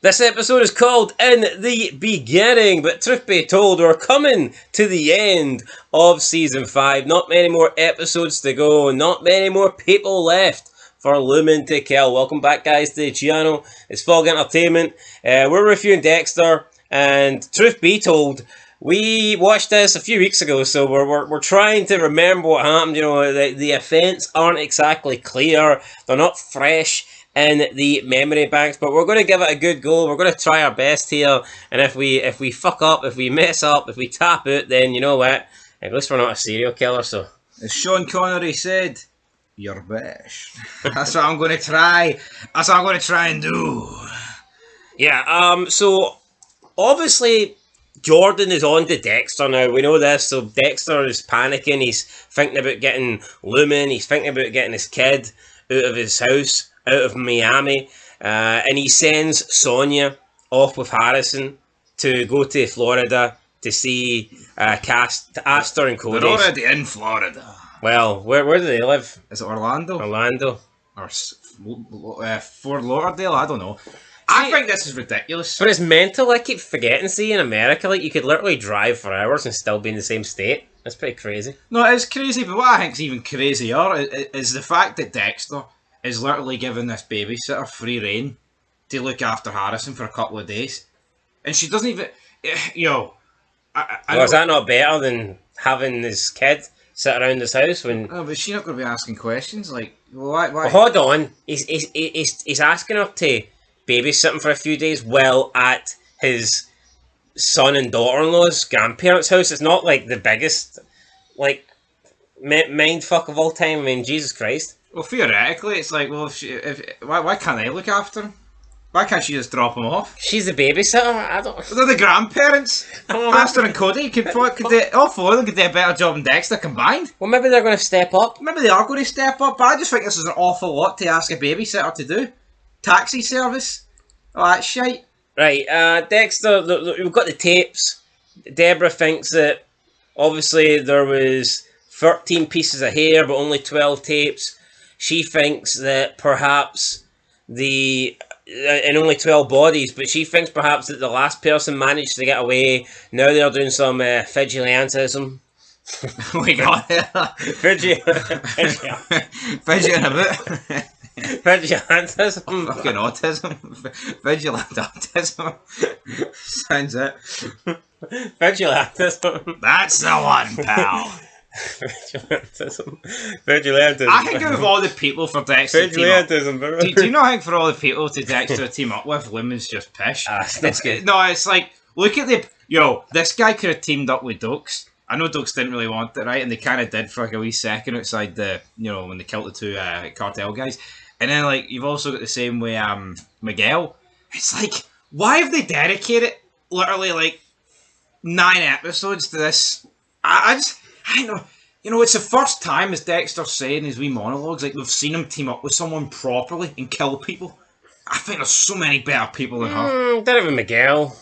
This episode is called In the Beginning, but truth be told, we're coming to the end of Season 5. Not many more episodes to go, not many more people left for Lumen to kill. Welcome back, guys, to the channel. It's Fog Entertainment. We're reviewing Dexter, and truth be told, we watched this a few weeks ago, so we're trying to remember what happened. You know, the events aren't exactly clear. They're not fresh in the memory banks, but we're going to give it a good go. We're going to try our best here, and if we fuck up, if we mess up, if we tap out, then you know what? At least we're not a serial killer. So, as Sean Connery said, "Your best." That's what I'm going to try. That's what I'm going to try and do. Yeah. So obviously, Jordan is on to Dexter now. We know this. So Dexter is panicking. He's thinking about getting Lumen. He's thinking about getting his kid out of his house, out of Miami, and he sends Sonia off with Harrison to go to Florida to see Astor and Cody. They're already in Florida. Well, where do they live? Is it Orlando? Orlando. Or Fort Lauderdale? I don't know. I think this is ridiculous. But it's mental. I keep forgetting, see, in America, like, you could literally drive for hours and still be in the same state. That's pretty crazy. No, it is crazy, but what I think is even crazier is the fact that Dexter is literally giving this babysitter free reign to look after Harrison for a couple of days. And she doesn't even... Yo... Is that not better than having his kid sit around his house when... No, but she's not going to be asking questions, like... Why? Well, hold on. He's asking her to babysit him for a few days while at his son and daughter-in-law's grandparents' house. It's not, like, the biggest, like, mindfuck of all time. I mean, Jesus Christ. Well, theoretically, it's like, well, why can't I look after him? Why can't she just drop him off? She's the babysitter? I don't... They're the grandparents. Astor and Cody, all four of them could do a better job than Dexter combined. Well, maybe they're going to step up. Maybe they are going to step up, but I just think this is an awful lot to ask a babysitter to do. Taxi service? Oh, that shite. Right, Dexter, we've got the tapes. Deborah thinks that, obviously, there was 13 pieces of hair, but only 12 tapes. She thinks that perhaps and only 12 bodies, but she thinks perhaps that the last person managed to get away. Now they're doing some vigilantism. We got it. Vigilant a bit. Vigilantism. Fucking autism. Vigilant autism. Sounds it. Vigilantism. That's the one, pal. Vigilantism. I think of all the people for Dexter to team up. Do you not think for all the people to Dexter team up with, Lumen's just pish? That's good. No, it's like, look at the... Yo, this guy could have teamed up with Dukes. I know Dukes didn't really want it, right? And they kind of did for like a wee second outside the... You know, when they killed the two cartel guys. And then, like, you've also got the same way Miguel. It's like, why have they dedicated literally, like, 9 episodes to this? I know. You know, it's the first time, as Dexter's saying his wee monologues, like, we've seen him team up with someone properly and kill people. I think there's so many better people than her. Did it with Miguel.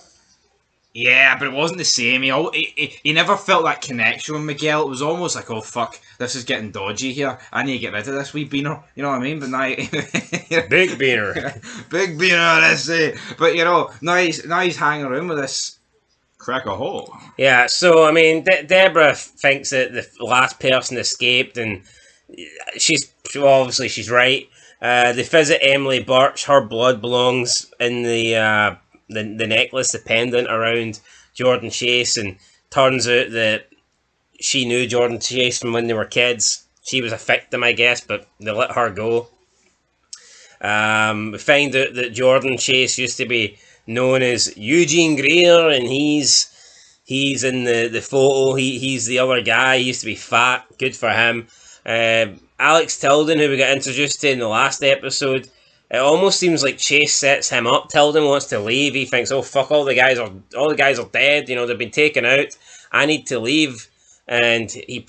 Yeah, but it wasn't the same. He never felt that connection with Miguel. It was almost like, oh, fuck, this is getting dodgy here. I need to get rid of this wee beaner. You know what I mean? But now... Big beaner. Big beaner, let's say. But, you know, now he's hanging around with this... crack a hole. Yeah, so, I mean, Deborah thinks that the last person escaped, and obviously she's right. They visit Emily Birch. Her blood belongs in the necklace, the pendant around Jordan Chase, and turns out that she knew Jordan Chase from when they were kids. She was a victim, I guess, but they let her go. We find out that Jordan Chase used to be known as Eugene Greer, and he's in the photo. He's the other guy. He used to be fat. Good for him. Alex Tilden, who we got introduced to in the last episode, it almost seems like Chase sets him up. Tilden wants to leave. He thinks, oh fuck, all the guys are dead. You know, they've been taken out. I need to leave, and he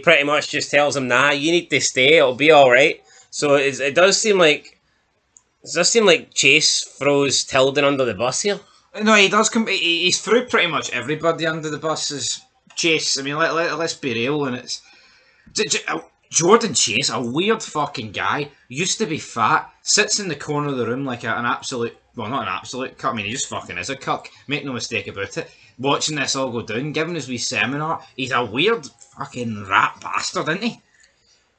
pretty much just tells him, nah, you need to stay. It'll be all right. So it does seem like Chase throws Tilden under the bus here. No, he does. He's threw pretty much everybody under the bus. As Chase, I mean, let's be real, and it's Jordan Chase, a weird fucking guy, used to be fat, sits in the corner of the room like an absolute well, not an absolute cuck. I mean, he just fucking is a cuck. Make no mistake about it. Watching this all go down, giving his wee seminar, he's a weird fucking rat bastard, isn't he?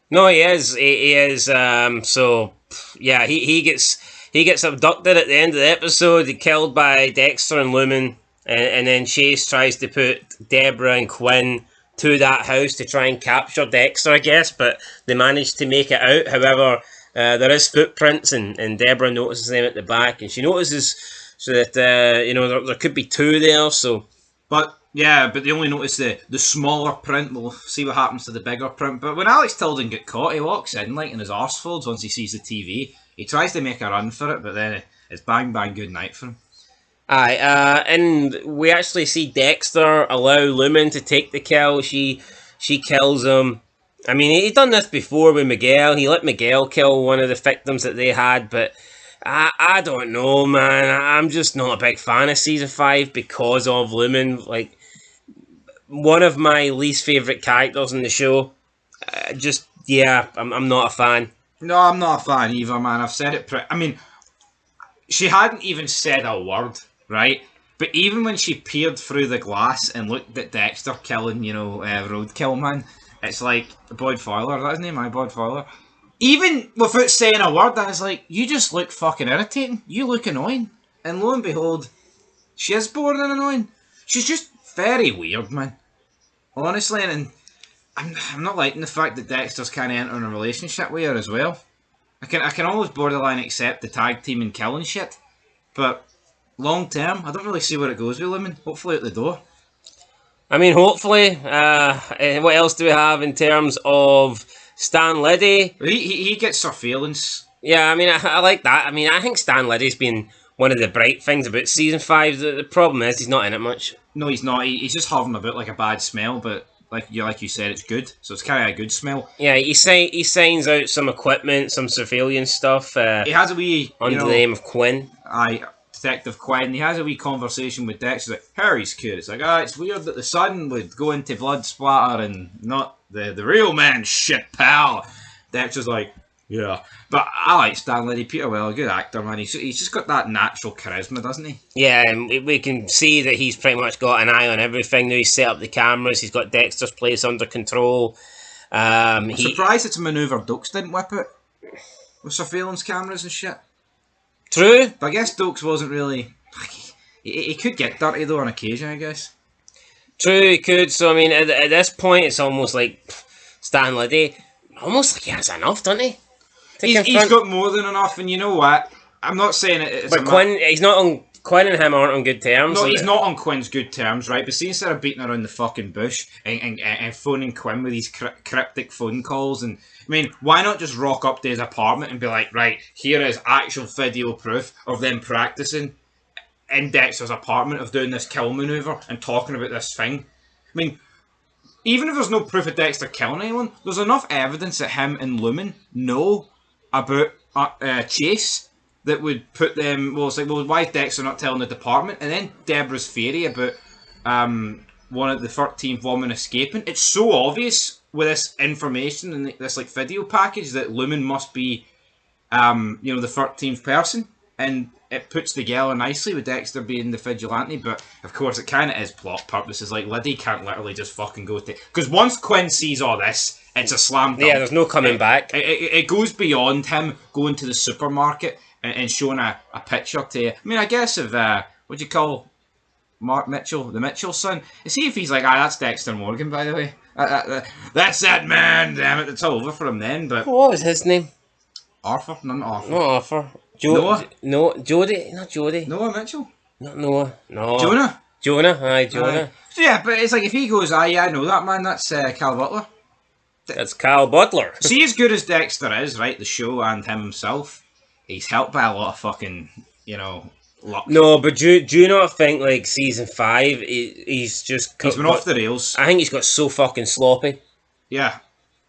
No, he is. He is. So yeah, he gets abducted at the end of the episode. He's killed by Dexter and Lumen, and then Chase tries to put Deborah and Quinn to that house to try and capture Dexter, I guess, but they managed to make it out. However, there is footprints, and Deborah notices them at the back, and she notices so that there could be two there. So, but they only notice the smaller print. We'll see what happens to the bigger print. But when Alex Tilden get caught, he walks in like in his arse folds once he sees the TV. He tries to make a run for it, but then it's bang bang good night for him. Aye, and we actually see Dexter allow Lumen to take the kill. She kills him. I mean, he'd done this before with Miguel. He let Miguel kill one of the victims that they had, but I don't know, man. I'm just not a big fan of Season 5 because of Lumen. Like, one of my least favourite characters in the show. I'm not a fan. No, I'm not a fan either, man. I've said it. I mean, she hadn't even said a word, right? But even when she peered through the glass and looked at Dexter killing, Roadkill Man, it's like Boyd Fowler. That's his name, Boyd Fowler. Even without saying a word, I was like, you just look fucking irritating. You look annoying. And lo and behold, she is boring and annoying. She's just very weird, man. Honestly, and I'm not liking the fact that Dexter's kind of entering a relationship with her as well. I can almost borderline accept the tag team and killing shit, but long term, I don't really see where it goes with Lumen. Hopefully, out the door. I mean, hopefully. What else do we have in terms of Stan Liddy? He gets surveillance. Yeah, I mean, I like that. I mean, I think Stan Liddy's been one of the bright things about Season 5. The problem is he's not in it much. No, he's not. He's just hovering about like a bad smell, but like you said, it's good. So it's kind of a good smell. Yeah, he signs out some equipment, some surveillance stuff. He has a wee under the name of Quinn. Detective Quinn. He has a wee conversation with Dexter. Like, Harry's kid. It's like, it's weird that the son would go into blood splatter and not the real man. Shit, pal. Dexter's like, yeah. But I like Stan Liddy. Peter Weller, good actor, man. He's just got that natural charisma, doesn't he? Yeah, and we can see that he's pretty much got an eye on everything now. He's set up the cameras. He's got Dexter's place under control. I'm surprised it's a manoeuvre Dukes didn't whip it with surveillance cameras and shit. True. But I guess Dukes wasn't really... He could get dirty, though, on occasion, I guess. True, he could. So, I mean, at this point, it's almost like Stan Liddy, almost like he has enough, doesn't he? He's got more than enough, and you know what? I'm not saying it's but Quinn, Quinn and him aren't on good terms. No, he's not on Quinn's good terms, right? But see, instead of beating around the fucking bush and phoning Quinn with these cryptic phone calls, and I mean, why not just rock up to his apartment and be like, right, here is actual video proof of them practicing in Dexter's apartment of doing this kill maneuver and talking about this thing. I mean, even if there's no proof of Dexter killing anyone, there's enough evidence that him and Lumen know about Chase that would put them... Well, it's like, why is Dexter not telling the department? And then Deborah's theory about one of the 13th woman escaping. It's so obvious with this information and this like video package that Lumen must be the 13th person. And it puts together nicely with Dexter being the vigilante. But, of course, it kind of is plot purposes. Like, Liddy can't literally just fucking go to... Because once Quinn sees all this... It's a slam dunk. Yeah, there's no coming back. It goes beyond him going to the supermarket and showing a picture to... I mean, I guess if... what do you call Mark Mitchell? The Mitchell's son? See if he's like, that's Dexter Morgan, by the way. That's that man. Damn it, it's all over for him then. But what was his name? Arthur? Not Arthur. Not Arthur. Noah? No, Jodie. Not Jodie. Noah Mitchell? Not Noah. No. Jonah? Aye, Jonah. Yeah, but it's like if he goes, I know that man, that's Cal Butler. That's Cal Butler. See, as good as Dexter is, right, the show and him himself, he's helped by a lot of fucking, luck. No, but do you not think, like, Season 5, he's just... He's been off the rails. I think he's got so fucking sloppy. Yeah.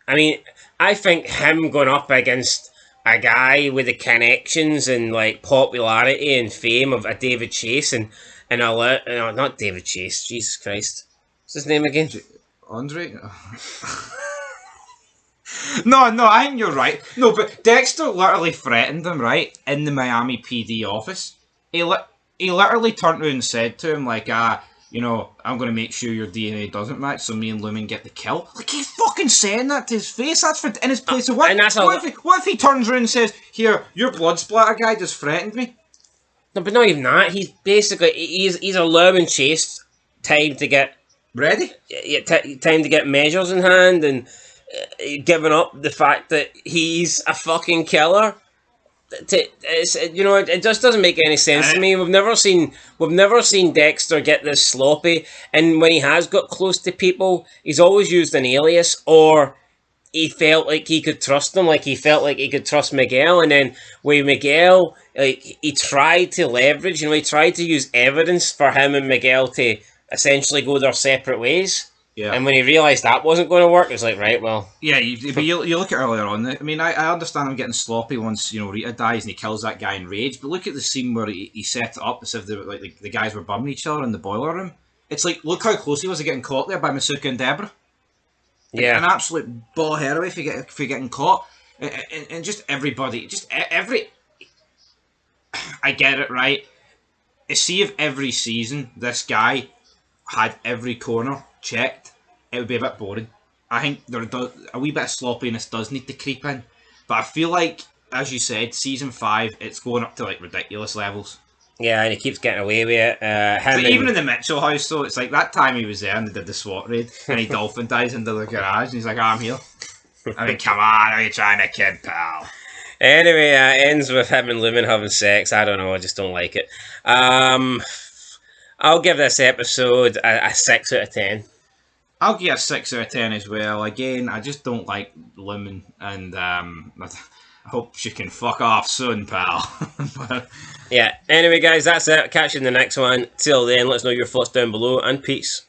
I mean, I think him going up against a guy with the connections and, like, popularity and fame of a David Chase and not David Chase, Jesus Christ. What's his name again? Andre? No, I think you're right. No, but Dexter literally threatened him, right, in the Miami PD office. he literally turned around and said to him, like, you know, I'm going to make sure your DNA doesn't match, so me and Lumen get the kill. Like, he's fucking saying that to his face. That's for in his place. So what if he turns around and says, here, your blood splatter guy just threatened me? No, but not even that. He's basically, he's allowing Chase time to get... Ready? Time to get measures in hand and giving up the fact that he's a fucking killer. It just doesn't make any sense to me. We've never seen Dexter get this sloppy, and when he has got close to people, he's always used an alias, or he felt like he could trust them, like he felt like he could trust Miguel, and then with Miguel, like he tried to leverage, he tried to use evidence for him and Miguel to essentially go their separate ways. Yeah. And when he realised that wasn't going to work, it was like, right, well... Yeah, but you look at earlier on, I mean, I understand him getting sloppy once, Rita dies and he kills that guy in rage, but look at the scene where he set it up as if the guys were bumming each other in the boiler room. It's like, look how close he was to getting caught there by Masuka and Deborah. Yeah. An absolute ball head away for getting caught. And just everybody, I get it, right? See if every season this guy had every corner checked, it would be a bit boring. I think a wee bit of sloppiness does need to creep in, but I feel like, as you said, season 5, it's going up to like ridiculous levels. Yeah, and he keeps getting away with it. Even in the Mitchell house, though, it's like that time he was there and they did the SWAT raid, and he dolphin dives into the garage, and he's like, I'm here. I mean, come on, are you trying to kid, pal? Anyway, ends with him and Lumen having sex. I don't know, I just don't like it. I'll give this episode a 6 out of 10. I'll give it a 6 out of 10 as well. Again, I just don't like Lumen, and I hope she can fuck off soon, pal. But... Yeah, anyway guys, that's it. Catch you in the next one. Till then, let us know your thoughts down below, and peace.